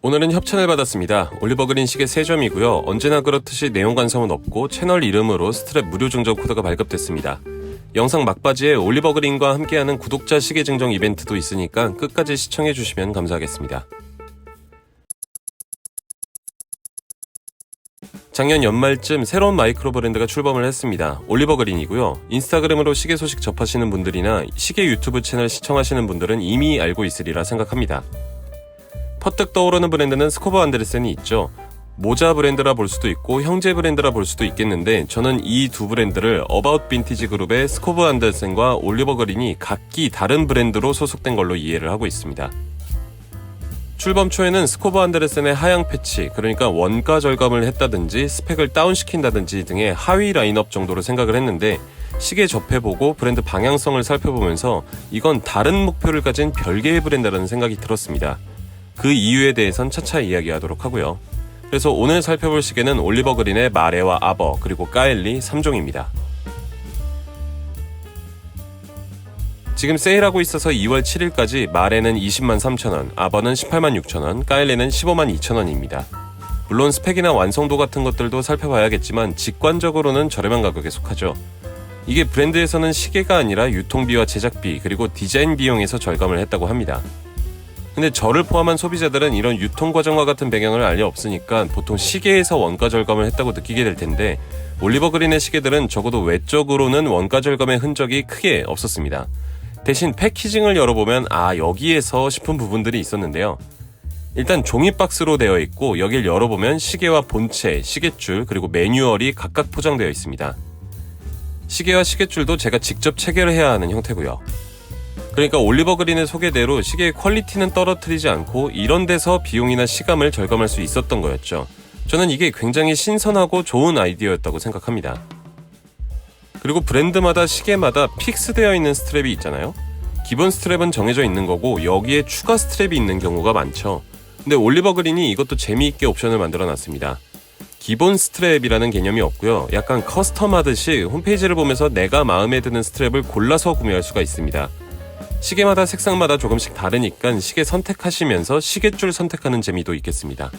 오늘은 협찬을 받았습니다. 올리버 그린 시계 3점이고요. 언제나 그렇듯이 내용 간섭은 없고 채널 이름으로 스트랩 무료 증정 코드가 발급됐습니다. 영상 막바지에 올리버 그린과 함께하는 구독자 시계 증정 이벤트도 있으니까 끝까지 시청해주시면 감사하겠습니다. 작년 연말쯤 새로운 마이크로 브랜드가 출범을 했습니다. 올리버 그린이고요. 인스타그램으로 시계 소식 접하시는 분들이나 시계 유튜브 채널 시청하시는 분들은 이미 알고 있으리라 생각합니다. 퍼뜩 떠오르는 브랜드는 스코버 안데르센이 있죠. 모자 브랜드라 볼 수도 있고 형제 브랜드라 볼 수도 있겠는데 저는 이 두 브랜드를 어바웃 빈티지 그룹의 스코버 안데르센과 올리버 그린이 각기 다른 브랜드로 소속된 걸로 이해를 하고 있습니다. 출범 초에는 스코버 안데르센의 하향 패치, 그러니까 원가 절감을 했다든지 스펙을 다운시킨다든지 등의 하위 라인업 정도로 생각을 했는데 시계 접해보고 브랜드 방향성을 살펴보면서 이건 다른 목표를 가진 별개의 브랜드라는 생각이 들었습니다. 그 이유에 대해선 차차 이야기하도록 하고요. 그래서 오늘 살펴볼 시계는 올리버 그린의 마레와 아버 그리고 까엘리 3종입니다. 지금 세일하고 있어서 2월 7일까지 마레는 203,000원, 아버는 186,000원, 까엘리는 152,000원입니다. 물론 스펙이나 완성도 같은 것들도 살펴봐야겠지만 직관적으로는 저렴한 가격에 속하죠. 이게 브랜드에서는 시계가 아니라 유통비와 제작비 그리고 디자인 비용에서 절감을 했다고 합니다. 근데 저를 포함한 소비자들은 이런 유통 과정과 같은 배경을 알려 없으니까 보통 시계에서 원가 절감을 했다고 느끼게 될 텐데 올리버 그린의 시계들은 적어도 외적으로는 원가 절감의 흔적이 크게 없었습니다. 대신 패키징을 열어보면 여기에서 싶은 부분들이 있었는데요. 일단 종이 박스로 되어 있고 여길 열어보면 시계와 본체, 시계줄 그리고 매뉴얼이 각각 포장되어 있습니다. 시계와 시계줄도 제가 직접 체결해야 하는 형태고요. 그러니까 올리버 그린의 소개대로 시계의 퀄리티는 떨어뜨리지 않고 이런 데서 비용이나 시간을 절감할 수 있었던 거였죠. 저는 이게 굉장히 신선하고 좋은 아이디어였다고 생각합니다. 그리고 브랜드마다 시계마다 픽스되어 있는 스트랩이 있잖아요. 기본 스트랩은 정해져 있는 거고 여기에 추가 스트랩이 있는 경우가 많죠. 근데 올리버 그린이 이것도 재미있게 옵션을 만들어 놨습니다. 기본 스트랩이라는 개념이 없고요. 약간 커스텀하듯이 홈페이지를 보면서 내가 마음에 드는 스트랩을 골라서 구매할 수가 있습니다. 시계마다 색상마다 조금씩 다르니까 시계 선택하시면서 시계줄 선택하는 재미도 있겠습니다.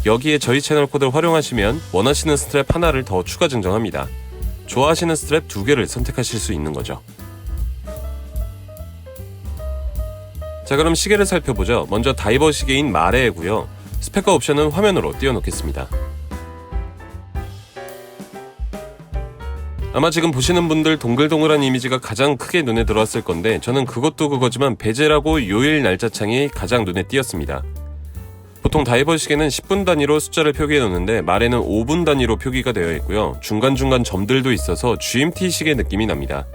여기에 저희 채널 코드를 활용하시면 원하시는 스트랩 하나를 더 추가 증정합니다. 좋아하시는 스트랩 2개를 선택하실 수 있는 거죠. 자, 그럼 시계를 살펴보죠. 먼저 다이버 시계인 마레고요. 스펙과 옵션은 화면으로 띄워놓겠습니다. 아마 지금 보시는 분들 동글동글한 이미지가 가장 크게 눈에 들어왔을 건데 저는 그것도 그거지만 베젤하고 요일 날짜창이 가장 눈에 띄었습니다. 보통 다이버 시계는 10분 단위로 숫자를 표기해 놓는데 마레는 5분 단위로 표기가 되어 있고요. 중간중간 점들도 있어서 GMT 시계 느낌이 납니다.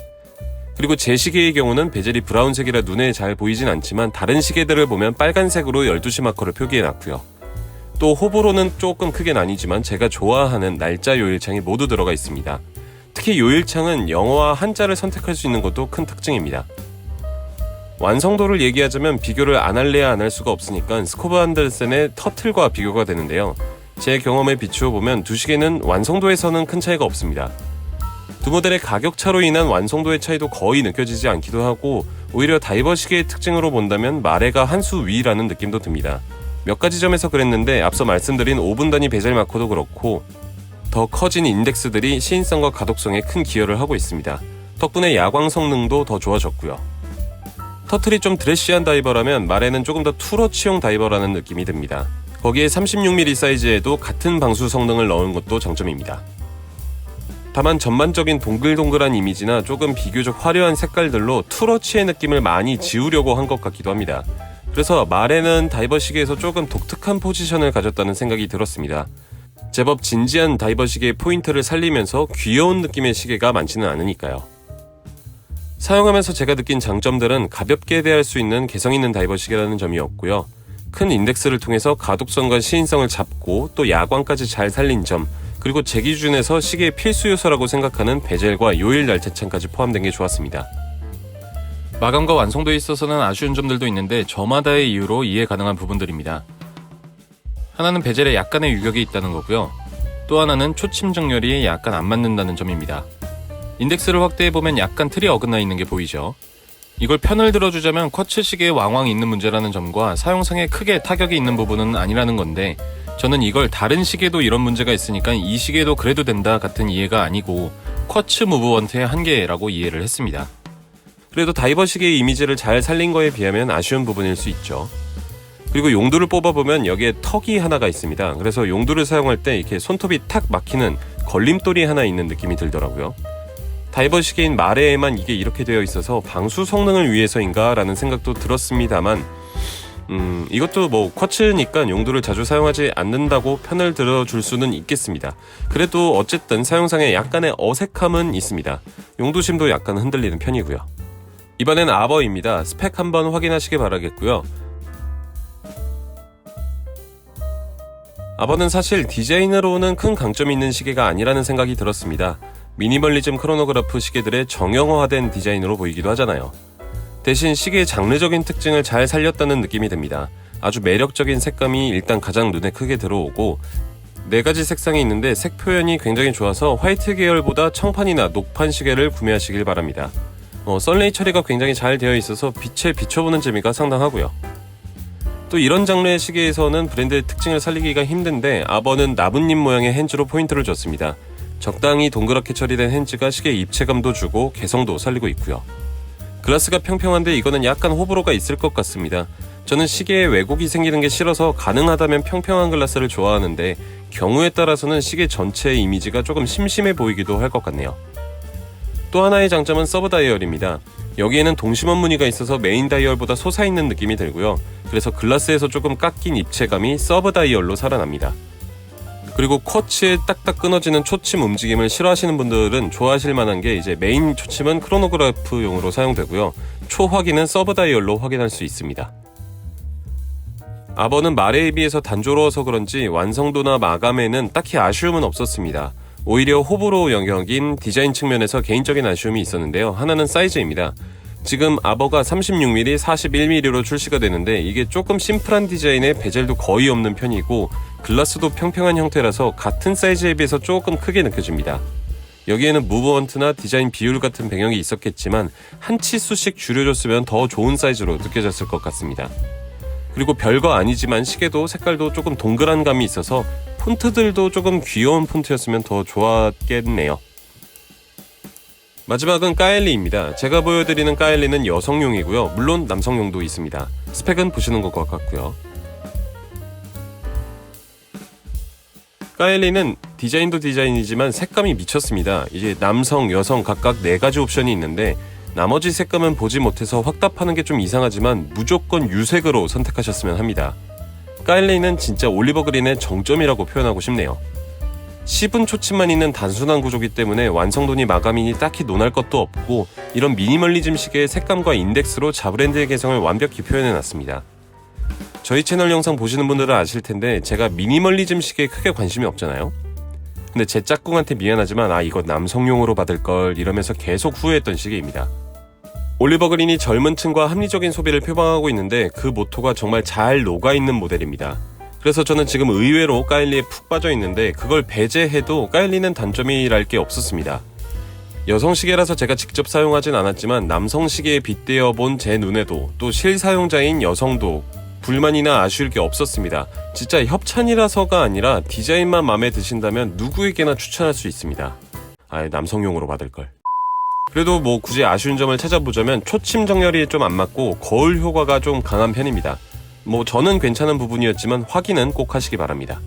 그리고 제 시계의 경우는 베젤이 브라운색이라 눈에 잘 보이진 않지만 다른 시계들을 보면 빨간색으로 12시 마커를 표기해 놨고요. 또 호불호는 조금 크게 나뉘지만 제가 좋아하는 날짜 요일창이 모두 들어가 있습니다. 특히 요일창은 영어와 한자를 선택할 수 있는 것도 큰 특징입니다. 완성도를 얘기하자면 비교를 안 할래야 안 할 수가 없으니까 스코버 안데르센의 터틀과 비교가 되는데요. 제 경험에 비추어 보면 두 시계는 완성도에서는 큰 차이가 없습니다. 두 모델의 가격 차로 인한 완성도의 차이도 거의 느껴지지 않기도 하고 오히려 다이버 시계의 특징으로 본다면 마레가 한 수 위라는 느낌도 듭니다. 몇 가지 점에서 그랬는데 앞서 말씀드린 5분 단위 베젤 마커도 그렇고 더 커진 인덱스들이 시인성과 가독성에 큰 기여를 하고 있습니다. 덕분에 야광 성능도 더 좋아졌고요. 터틀이 좀 드레시한 다이버라면 마레는 조금 더 투러치용 다이버라는 느낌이 듭니다. 거기에 36mm 사이즈에도 같은 방수 성능을 넣은 것도 장점입니다. 다만 전반적인 동글동글한 이미지나 조금 비교적 화려한 색깔들로 투러치의 느낌을 많이 지우려고 한 것 같기도 합니다. 그래서 마레는 다이버 시계에서 조금 독특한 포지션을 가졌다는 생각이 들었습니다. 제법 진지한 다이버 시계의 포인트를 살리면서 귀여운 느낌의 시계가 많지는 않으니까요. 사용하면서 제가 느낀 장점들은 가볍게 대할 수 있는 개성 있는 다이버 시계라는 점이었고요. 큰 인덱스를 통해서 가독성과 시인성을 잡고 또 야광까지 잘 살린 점, 그리고 제 기준에서 시계의 필수 요소라고 생각하는 베젤과 요일 날짜창까지 포함된 게 좋았습니다. 마감과 완성도에 있어서는 아쉬운 점들도 있는데 저마다의 이유로 이해 가능한 부분들입니다. 하나는 베젤에 약간의 유격이 있다는 거고요. 또 하나는 초침 정렬이 약간 안 맞는다는 점입니다. 인덱스를 확대해보면 약간 틀이 어긋나 있는 게 보이죠. 이걸 편을 들어주자면 쿼츠 시계에 왕왕 있는 문제라는 점과 사용상에 크게 타격이 있는 부분은 아니라는 건데, 저는 이걸 다른 시계도 이런 문제가 있으니까 이 시계도 그래도 된다 같은 이해가 아니고 쿼츠 무브먼트의 한계라고 이해를 했습니다. 그래도 다이버 시계의 이미지를 잘 살린 거에 비하면 아쉬운 부분일 수 있죠. 그리고 용두를 뽑아보면 여기에 턱이 하나가 있습니다. 그래서 용두를 사용할 때 이렇게 손톱이 탁 막히는 걸림돌이 하나 있는 느낌이 들더라고요. 다이버 시계인 마레에만 이게 이렇게 되어 있어서 방수 성능을 위해서인가 라는 생각도 들었습니다만 이것도 뭐 쿼츠니까 용도를 자주 사용하지 않는다고 편을 들어줄 수는 있겠습니다. 그래도 어쨌든 사용상에 약간의 어색함은 있습니다. 용도심도 약간 흔들리는 편이고요. 이번엔 아버입니다. 스펙 한번 확인하시길 바라겠고요. 아버는 사실 디자인으로는 큰 강점이 있는 시계가 아니라는 생각이 들었습니다. 미니멀리즘 크로노그래프 시계들의 정형화된 디자인으로 보이기도 하잖아요. 대신 시계의 장르적인 특징을 잘 살렸다는 느낌이 듭니다. 아주 매력적인 색감이 일단 가장 눈에 크게 들어오고 4가지 색상이 있는데 색 표현이 굉장히 좋아서 화이트 계열보다 청판이나 녹판 시계를 구매하시길 바랍니다. 썰레이 처리가 굉장히 잘 되어 있어서 빛에 비춰보는 재미가 상당하고요. 또 이런 장르의 시계에서는 브랜드의 특징을 살리기가 힘든데 아버는 나뭇잎 모양의 핸즈로 포인트를 줬습니다. 적당히 동그랗게 처리된 핸즈가 시계의 입체감도 주고 개성도 살리고 있고요. 글라스가 평평한데 이거는 약간 호불호가 있을 것 같습니다. 저는 시계에 왜곡이 생기는 게 싫어서 가능하다면 평평한 글라스를 좋아하는데 경우에 따라서는 시계 전체의 이미지가 조금 심심해 보이기도 할 것 같네요. 또 하나의 장점은 서브 다이얼입니다. 여기에는 동심원 무늬가 있어서 메인 다이얼보다 솟아있는 느낌이 들고요. 그래서 글라스에서 조금 깎인 입체감이 서브 다이얼로 살아납니다. 그리고 쿼츠에 딱딱 끊어지는 초침 움직임을 싫어하시는 분들은 좋아하실 만한 게 이제 메인 초침은 크로노그래프용으로 사용되고요. 초확인은 서브 다이얼로 확인할 수 있습니다. 아버는 마레에 비해서 단조로워서 그런지 완성도나 마감에는 딱히 아쉬움은 없었습니다. 오히려 호불호 영역인 디자인 측면에서 개인적인 아쉬움이 있었는데요. 하나는 사이즈입니다. 지금 아버가 36mm, 41mm로 출시가 되는데 이게 조금 심플한 디자인에 베젤도 거의 없는 편이고 글라스도 평평한 형태라서 같은 사이즈에 비해서 조금 크게 느껴집니다. 여기에는 무브먼트나 디자인 비율 같은 배경이 있었겠지만 한 치수씩 줄여줬으면 더 좋은 사이즈로 느껴졌을 것 같습니다. 그리고 별거 아니지만 시계도 색깔도 조금 동그란 감이 있어서 폰트들도 조금 귀여운 폰트였으면 더 좋았겠네요. 마지막은 까엘리입니다. 제가 보여드리는 까엘리는 여성용이고요. 물론 남성용도 있습니다. 스펙은 보시는 것과 같고요. 까엘리는 디자인도 디자인이지만 색감이 미쳤습니다. 이제 남성, 여성 각각 4가지 옵션이 있는데 나머지 색감은 보지 못해서 확답하는 게 좀 이상하지만 무조건 유색으로 선택하셨으면 합니다. 까엘리는 진짜 올리버 그린의 정점이라고 표현하고 싶네요. 씹은 초침만 있는 단순한 구조기 때문에 완성도니 마감이니 딱히 논할 것도 없고 이런 미니멀리즘 시계의 색감과 인덱스로 자브랜드의 개성을 완벽히 표현해놨습니다. 저희 채널 영상 보시는 분들은 아실 텐데 제가 미니멀리즘 시계에 크게 관심이 없잖아요. 근데 제 짝꿍한테 미안하지만 이거 남성용으로 받을걸 이러면서 계속 후회했던 시계입니다. 올리버 그린이 젊은 층과 합리적인 소비를 표방하고 있는데 그 모토가 정말 잘 녹아있는 모델입니다. 그래서 저는 지금 의외로 까일리에 푹 빠져 있는데 그걸 배제해도 까일리는 단점이랄 게 없었습니다. 여성 시계라서 제가 직접 사용하진 않았지만 남성 시계에 빗대어 본 제 눈에도 또 실사용자인 여성도 불만이나 아쉬울 게 없었습니다. 진짜 협찬이라서가 아니라 디자인만 마음에 드신다면 누구에게나 추천할 수 있습니다. 남성용으로 받을걸. 그래도 뭐 굳이 아쉬운 점을 찾아보자면 초침 정렬이 좀 안 맞고 거울 효과가 좀 강한 편입니다. 저는 괜찮은 부분이었지만 확인은 꼭 하시기 바랍니다.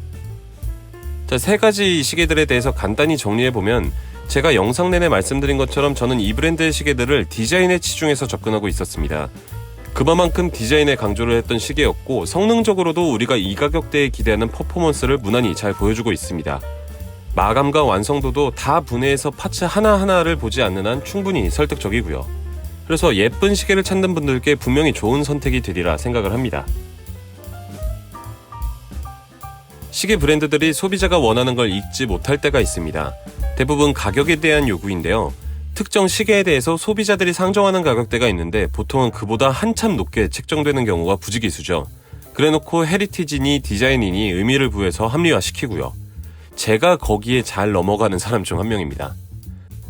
자, 3가지 시계들에 대해서 간단히 정리해보면 제가 영상 내내 말씀드린 것처럼 저는 이 브랜드의 시계들을 디자인에 치중해서 접근하고 있었습니다. 그만큼 디자인에 강조를 했던 시계였고 성능적으로도 우리가 이 가격대에 기대하는 퍼포먼스를 무난히 잘 보여주고 있습니다. 마감과 완성도도 다 분해해서 파츠 하나하나를 보지 않는 한 충분히 설득적이고요. 그래서 예쁜 시계를 찾는 분들께 분명히 좋은 선택이 되리라 생각을 합니다. 시계 브랜드들이 소비자가 원하는 걸 읽지 못할 때가 있습니다. 대부분 가격에 대한 요구인데요. 특정 시계에 대해서 소비자들이 상정하는 가격대가 있는데 보통은 그보다 한참 높게 책정되는 경우가 부지기수죠. 그래놓고 헤리티지니 디자인이니 의미를 부여해서 합리화시키고요. 제가 거기에 잘 넘어가는 사람 중 한 명입니다.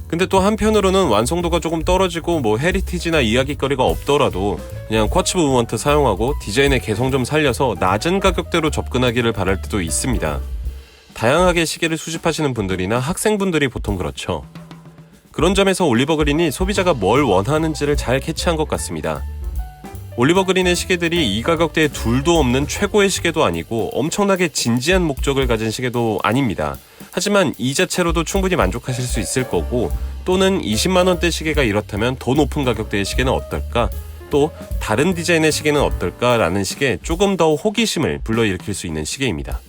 근데 또 한편으로는 완성도가 조금 떨어지고 뭐 헤리티지나 이야기거리가 없더라도 그냥 쿼츠 무브먼트 사용하고 디자인의 개성 좀 살려서 낮은 가격대로 접근하기를 바랄 때도 있습니다. 다양하게 시계를 수집하시는 분들이나 학생분들이 보통 그렇죠. 그런 점에서 올리버 그린이 소비자가 뭘 원하는지를 잘 캐치한 것 같습니다. 올리버 그린의 시계들이 이 가격대에 둘도 없는 최고의 시계도 아니고 엄청나게 진지한 목적을 가진 시계도 아닙니다. 하지만 이 자체로도 충분히 만족하실 수 있을 거고, 또는 20만원대 시계가 이렇다면 더 높은 가격대의 시계는 어떨까? 또 다른 디자인의 시계는 어떨까? 라는 식의 조금 더 호기심을 불러일으킬 수 있는 시계입니다.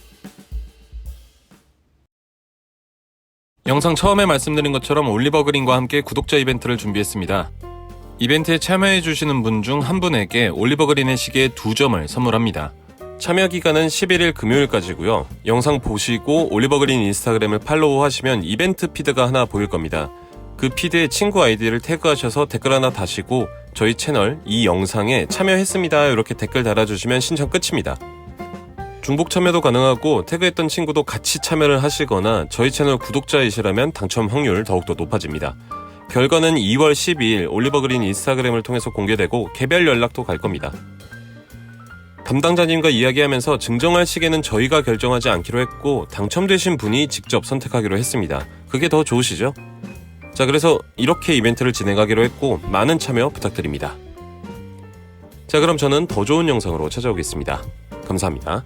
영상 처음에 말씀드린 것처럼 올리버 그린과 함께 구독자 이벤트를 준비했습니다. 이벤트에 참여해주시는 분 중 한 분에게 올리버 그린의 시계 2점을 선물합니다. 참여 기간은 11일 금요일까지고요. 영상 보시고 올리버 그린 인스타그램을 팔로우 하시면 이벤트 피드가 하나 보일 겁니다. 그 피드에 친구 아이디를 태그하셔서 댓글 하나 다시고 저희 채널 이 영상에 참여했습니다 이렇게 댓글 달아주시면 신청 끝입니다. 중복 참여도 가능하고 태그했던 친구도 같이 참여를 하시거나 저희 채널 구독자이시라면 당첨 확률 더욱더 높아집니다. 결과는 2월 12일 올리버 그린 인스타그램을 통해서 공개되고 개별 연락도 갈 겁니다. 담당자님과 이야기하면서 증정할 시계는 저희가 결정하지 않기로 했고 당첨되신 분이 직접 선택하기로 했습니다. 그게 더 좋으시죠? 자, 그래서 이렇게 이벤트를 진행하기로 했고 많은 참여 부탁드립니다. 자, 그럼 저는 더 좋은 영상으로 찾아오겠습니다. 감사합니다.